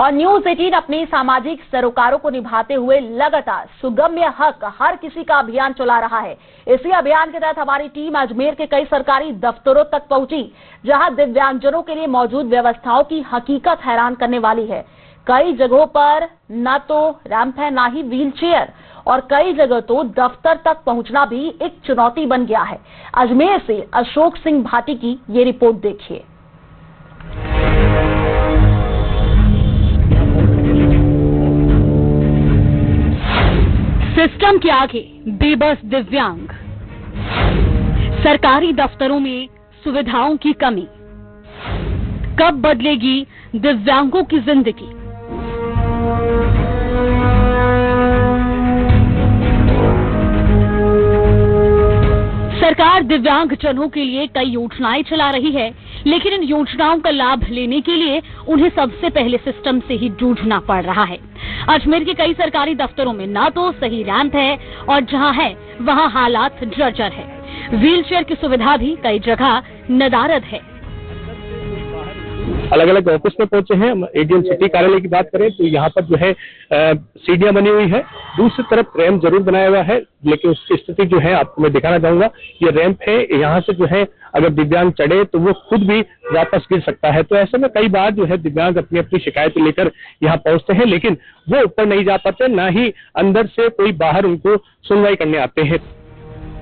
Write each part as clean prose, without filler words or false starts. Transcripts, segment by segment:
और न्यूज 18 अपने सामाजिक सरोकारों को निभाते हुए लगातार सुगम्य हक हर किसी का अभियान चला रहा है। इसी अभियान के तहत हमारी टीम अजमेर के कई सरकारी दफ्तरों तक पहुंची, जहां दिव्यांगजनों के लिए मौजूद व्यवस्थाओं की हकीकत हैरान करने वाली है। कई जगहों पर न तो रैंप है, न ही व्हील चेयर, और कई जगह तो दफ्तर तक पहुंचना भी एक चुनौती बन गया है। अजमेर से अशोक सिंह भाटी की ये रिपोर्ट देखिए। सिस्टम के आगे बेबस दिव्यांग, सरकारी दफ्तरों में सुविधाओं की कमी, कब बदलेगी दिव्यांगों की जिंदगी? सरकार दिव्यांगजनों के लिए कई योजनाएं चला रही है, लेकिन इन योजनाओं का लाभ लेने के लिए उन्हें सबसे पहले सिस्टम से ही जूझना पड़ रहा है। अजमेर के कई सरकारी दफ्तरों में ना तो सही रैंप है, और जहां है वहां हालात जर्जर है। व्हील चेयर की सुविधा भी कई जगह नदारद है। अलग अलग ऑफिस में पहुंचे हैं। एडीएम सिटी कार्यालय की बात करें तो यहाँ पर जो है सीढ़ियां बनी हुई है, दूसरी तरफ रैंप जरूर बनाया हुआ है, लेकिन उसकी स्थिति जो है आपको मैं दिखाना चाहूंगा। ये रैंप है, यहाँ से जो है अगर दिव्यांग चढ़े तो वो खुद भी वापस गिर सकता है। तो ऐसे में कई बार जो है दिव्यांग अपनी अपनी शिकायत लेकर यहाँ पहुंचते हैं, लेकिन वो ऊपर नहीं जा पाते, ना ही अंदर से कोई बाहर उनको सुनवाई करने आते हैं।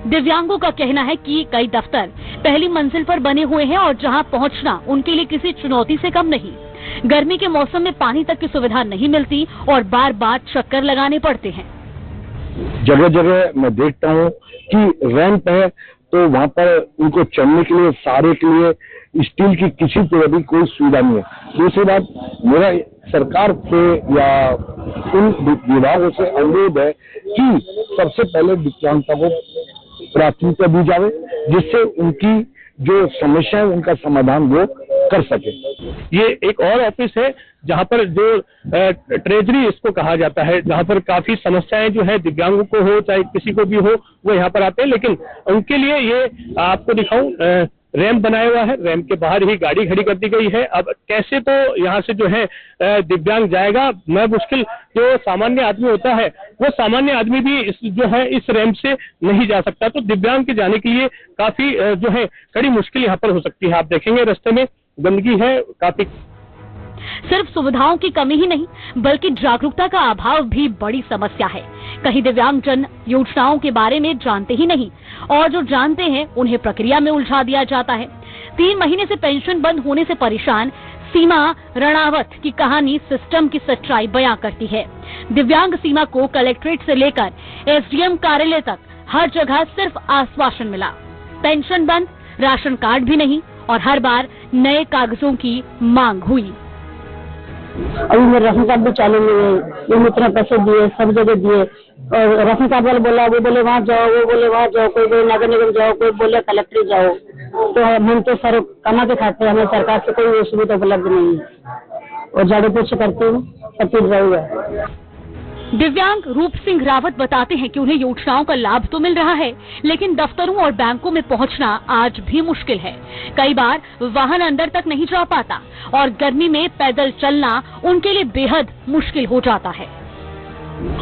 दिव्यांगों का कहना है कि कई दफ्तर पहली मंजिल पर बने हुए हैं और जहां पहुंचना उनके लिए किसी चुनौती से कम नहीं। गर्मी के मौसम में पानी तक की सुविधा नहीं मिलती और बार बार चक्कर लगाने पड़ते हैं। जगह जगह मैं देखता हूँ कि रैंप है तो वहाँ पर उनको चढ़ने के लिए, सहारे के लिए स्टील की किसी तरह भी कोई सुविधा नहीं है। दूसरी बात, मेरा सरकार से या उन विभागों से अनुरोध है कि सबसे पहले दिव्यांगता को प्राथमिकता दी जाए, जिससे उनकी जो समस्या है उनका समाधान वो कर सके। ये एक और ऑफिस है जहाँ पर जो ट्रेजरी इसको कहा जाता है, जहाँ पर काफी समस्याएं जो है दिव्यांगों को हो चाहे किसी को भी हो, वो यहाँ पर आते हैं। लेकिन उनके लिए ये आपको दिखाऊं, रैंप बनाया हुआ है, रैंप के बाहर ही गाड़ी खड़ी कर दी गई है। अब कैसे तो यहाँ से जो है दिव्यांग जाएगा, मैं मुश्किल जो सामान्य आदमी होता है वो सामान्य आदमी भी इस रैंप से नहीं जा सकता। तो दिव्यांग के जाने के लिए काफी जो है कड़ी मुश्किल यहाँ पर हो सकती है। आप देखेंगे रास्ते में गंदगी है काफी। सिर्फ सुविधाओं की कमी ही नहीं, बल्कि जागरूकता का अभाव भी बड़ी समस्या है। कहीं दिव्यांगजन योजनाओं के बारे में जानते ही नहीं, और जो जानते हैं उन्हें प्रक्रिया में उलझा दिया जाता है। 3 महीने से पेंशन बंद होने से परेशान सीमा रणावत की कहानी सिस्टम की सच्चाई बयां करती है। दिव्यांग सीमा को कलेक्ट्रेट से लेकर एसडीएम कार्यालय तक हर जगह सिर्फ आश्वासन मिला, पेंशन बंद, राशन कार्ड भी नहीं, और हर बार नए कागजों की मांग हुई। अभी मेरा राशन कार्ड भी चालू नहीं है, ये इतना पैसे दिए, सब जगह दिए, और राशन कार्ड वाले बोला, वो बोले वहाँ जाओ, वो बोले वहाँ जाओ, कोई बोले नगर निगम जाओ, कोई बोले कलेक्ट्रेट जाओ। तो हम तो सर कमा के खाते हैं, हमें सरकार से कोई सुविधा उपलब्ध नहीं है, और झाड़ू पोछे करती हूँ, सब चीज रही। दिव्यांग रूप सिंह रावत बताते हैं कि उन्हें योजनाओं का लाभ तो मिल रहा है, लेकिन दफ्तरों और बैंकों में पहुंचना आज भी मुश्किल है। कई बार वाहन अंदर तक नहीं जा पाता, और गर्मी में पैदल चलना उनके लिए बेहद मुश्किल हो जाता है।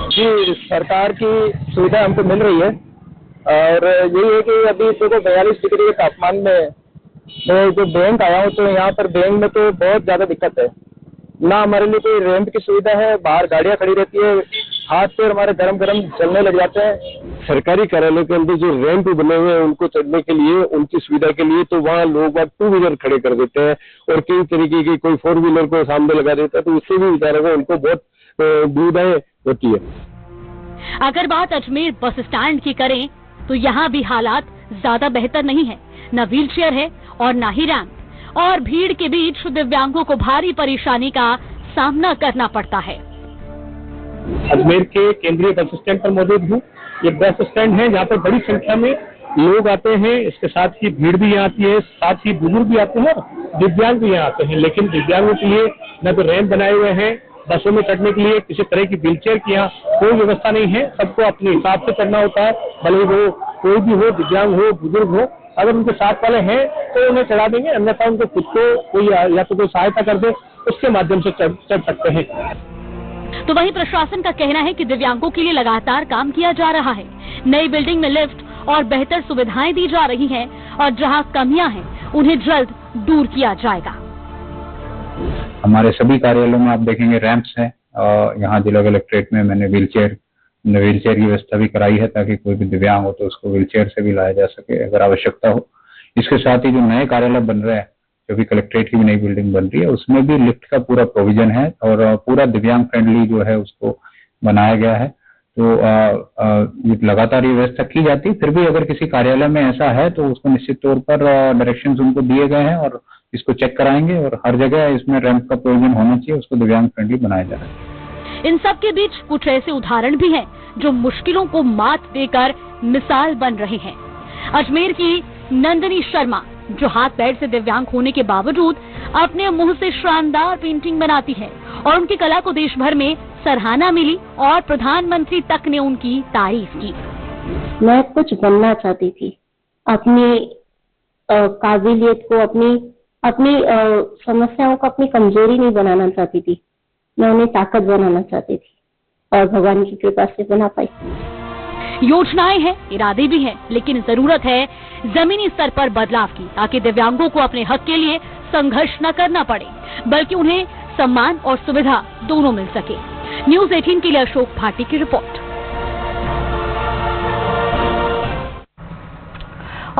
जी, सरकार की सुविधा हमको मिल रही है, और यही है कि अभी देखो 42 डिग्री के तापमान में मैं जो बैंक आया हूँ, तो यहाँ पर बैंक में तो बहुत ज्यादा दिक्कत है। ना हमारे लिए कोई रैंप की सुविधा है, बाहर गाड़ियां खड़ी रहती है, हाथ पैर हमारे गरम गरम चलने लग जाते हैं। सरकारी कार्यालय के अंदर जो रैंप बने हुए हैं उनको चढ़ने के लिए, उनकी सुविधा के लिए, तो वहाँ लोग 2 व्हीलर खड़े कर देते हैं, और कई तरीके की कोई 4 व्हीलर को सामने लगा देता है, तो उससे भी बेचारे को उनको बहुत दुविधाएं होती है। अगर बात अजमेर बस स्टैंड की करें तो यहाँ भी हालात ज्यादा बेहतर नहीं है। न व्हील चेयर है और न ही रैंप, और भीड़ के बीच दिव्यांगों को भारी परेशानी का सामना करना पड़ता है। अजमेर के केंद्रीय बस स्टैंड पर मौजूद हूँ। ये बस स्टैंड है जहाँ पर बड़ी संख्या में लोग आते हैं, इसके साथ ही भीड़ भी यहाँ आती है, साथ ही बुजुर्ग भी आते हैं, दिव्यांग भी यहाँ आते हैं। लेकिन दिव्यांगों के लिए न तो रैंप बनाए हुए हैं, बसों में चढ़ने के लिए किसी तरह की व्हीलचेयर की यहाँ कोई व्यवस्था नहीं है। सबको अपने हिसाब से चढ़ना होता है, भले वो कोई भी हो, दिव्यांग हो, बुजुर्ग हो। अगर उनके साथ वाले हैं तो उन्हें चढ़ा देंगे, अन्यथा उनको खुद को कोई या तो कोई सहायता कर दे उसके माध्यम से चढ़ सकते हैं। तो वहीं प्रशासन का कहना है कि दिव्यांगों के लिए लगातार काम किया जा रहा है। नई बिल्डिंग में लिफ्ट और बेहतर सुविधाएं दी जा रही हैं और जहां कमियां हैं उन्हें जल्द दूर किया जाएगा। हमारे सभी कार्यालयों में आप देखेंगे रैंप्स हैं। यहाँ जिला कलेक्ट्रेट में मैंने व्हीलचेयर की व्यवस्था भी कराई है ताकि कोई भी दिव्यांग हो तो उसको व्हीलचेयर से भी लाया जा सके अगर आवश्यकता हो। इसके साथ ही जो नए कार्यालय बन रहे हैं, जो भी कलेक्ट्रेट की भी नई बिल्डिंग बन रही है, उसमें भी लिफ्ट का पूरा प्रोविजन है और पूरा दिव्यांग फ्रेंडली जो है उसको बनाया गया है। तो लगातार ये व्यवस्था की जाती है। फिर भी अगर किसी कार्यालय में ऐसा है तो उसको निश्चित तौर पर डायरेक्शंस उनको दिए गए हैं और इसको चेक कराएंगे और हर जगह इसमें रैंप का प्रोविजन होना चाहिए, उसको दिव्यांग फ्रेंडली बनाया जा रहा है। इन सब के बीच कुछ ऐसे उदाहरण भी हैं जो मुश्किलों को मात देकर मिसाल बन रहे हैं। अजमेर की नंदिनी शर्मा जो हाथ पैर से दिव्यांग होने के बावजूद अपने मुंह से शानदार पेंटिंग बनाती है और उनकी कला को देश भर में सराहना मिली और प्रधानमंत्री तक ने उनकी तारीफ की। मैं कुछ बनना चाहती थी, अपनी काबिलियत को, अपनी समस्याओं को अपनी कमजोरी नहीं बनाना चाहती थी, मैं उन्हें ताकत बनाना चाहती थी और भगवान की कृपा से बना पाई। योजनाएं हैं, इरादे भी हैं, लेकिन जरूरत है जमीनी स्तर पर बदलाव की ताकि दिव्यांगों को अपने हक के लिए संघर्ष न करना पड़े बल्कि उन्हें सम्मान और सुविधा दोनों मिल सके। न्यूज़ 18 के लिए अशोक भाटी की रिपोर्ट।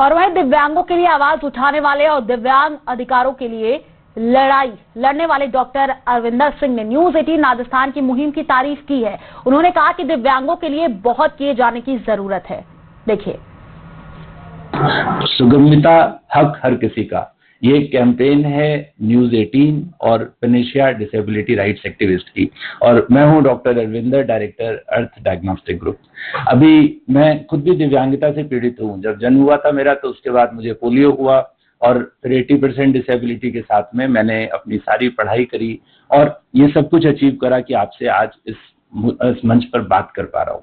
और वहीं दिव्यांगों के लिए आवाज उठाने वाले और दिव्यांग अधिकारों के लिए लड़ाई लड़ने वाले डॉक्टर अरविंदर सिंह ने न्यूज़ 18 राजस्थान की मुहिम की तारीफ की है। उन्होंने कहा कि दिव्यांगों के लिए बहुत किए जाने की जरूरत है। देखिए, सुगम्यता हक हर किसी का, ये कैंपेन है न्यूज़ 18 और पेनेशिया डिसेबिलिटी राइट्स एक्टिविस्ट की, और मैं हूं डॉक्टर अरविंदर, डायरेक्टर अर्थ डायग्नोस्टिक ग्रुप। अभी मैं खुद भी दिव्यांगता से पीड़ित हूं। जब जन्म हुआ था मेरा तो उसके बाद मुझे पोलियो हुआ और फिर 80% डिसेबिलिटी के साथ में मैंने अपनी सारी पढ़ाई करी और ये सब कुछ अचीव करा कि आपसे आज इस मंच पर बात कर पा रहा हूँ।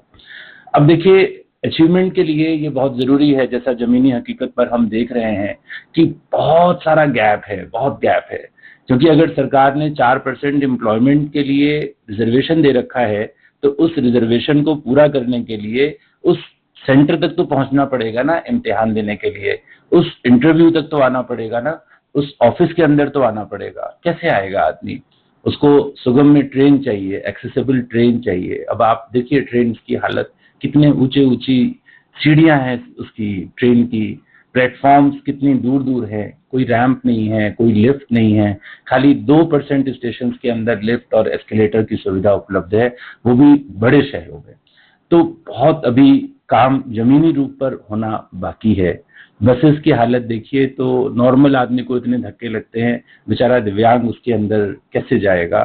अब देखिए, अचीवमेंट के लिए ये बहुत जरूरी है, जैसा जमीनी हकीकत पर हम देख रहे हैं कि बहुत सारा गैप है, बहुत गैप है। क्योंकि अगर सरकार ने 4% एम्प्लॉयमेंट के लिए रिजर्वेशन दे रखा है तो उस रिजर्वेशन को पूरा करने के लिए उस सेंटर तक तो पहुंचना पड़ेगा ना, इम्तिहान देने के लिए उस इंटरव्यू तक तो आना पड़ेगा ना, उस ऑफिस के अंदर तो आना पड़ेगा। कैसे आएगा आदमी? उसको सुगम्य ट्रेन चाहिए, एक्सेसिबल ट्रेन चाहिए। अब आप देखिए ट्रेन की हालत, कितने ऊंची सीढ़ियां हैं उसकी ट्रेन की, प्लेटफॉर्म्स कितनी दूर दूर हैं, कोई रैंप नहीं है, कोई लिफ्ट नहीं है, खाली 2% स्टेशन के अंदर लिफ्ट और एस्केलेटर की सुविधा उपलब्ध है, वो भी बड़े शहरों में। तो बहुत अभी काम जमीनी रूप पर होना बाकी है। बसेस की हालत देखिए तो नॉर्मल आदमी को इतने धक्के लगते हैं, बेचारा दिव्यांग उसके अंदर कैसे जाएगा।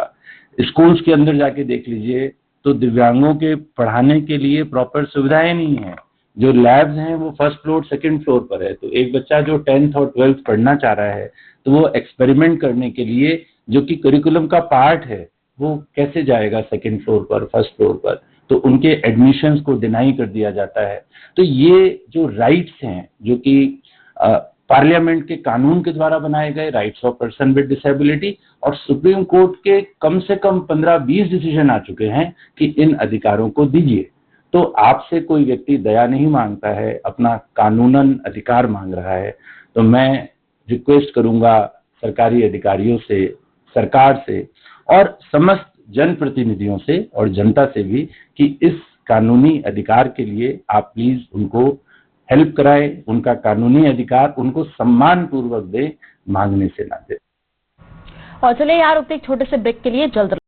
स्कूल्स के अंदर जाके देख लीजिए तो दिव्यांगों के पढ़ाने के लिए प्रॉपर सुविधाएं नहीं है। जो लैब्स हैं वो फर्स्ट फ्लोर सेकंड फ्लोर पर है, तो एक बच्चा जो 10th और 12th पढ़ना चाह रहा है तो वो एक्सपेरिमेंट करने के लिए जो कि करिकुलम का पार्ट है वो कैसे जाएगा सेकंड फ्लोर पर, फर्स्ट फ्लोर पर, तो उनके एडमिशंस को डिनाई कर दिया जाता है। तो ये जो राइट्स हैं जो कि पार्लियामेंट के कानून के द्वारा बनाए गए rights of person with disability और सुप्रीम कोर्ट के कम से कम 15-20 डिसीजन आ चुके हैं कि इन अधिकारों को दीजिए। तो आपसे कोई व्यक्ति दया नहीं मांगता है, अपना कानूनन अधिकार मांग रहा है। तो मैं रिक्वेस्ट करूंगा सरकारी अधिकारियों से, सरकार से और समस्त जनप्रतिनिधियों से और जनता से भी कि इस कानूनी अधिकार के लिए आप प्लीज उनको हेल्प कराएं, उनका कानूनी अधिकार उनको सम्मान पूर्वक दे, मांगने से ना दे। और चलिए यार, एक छोटे से ब्रेक के लिए जल्द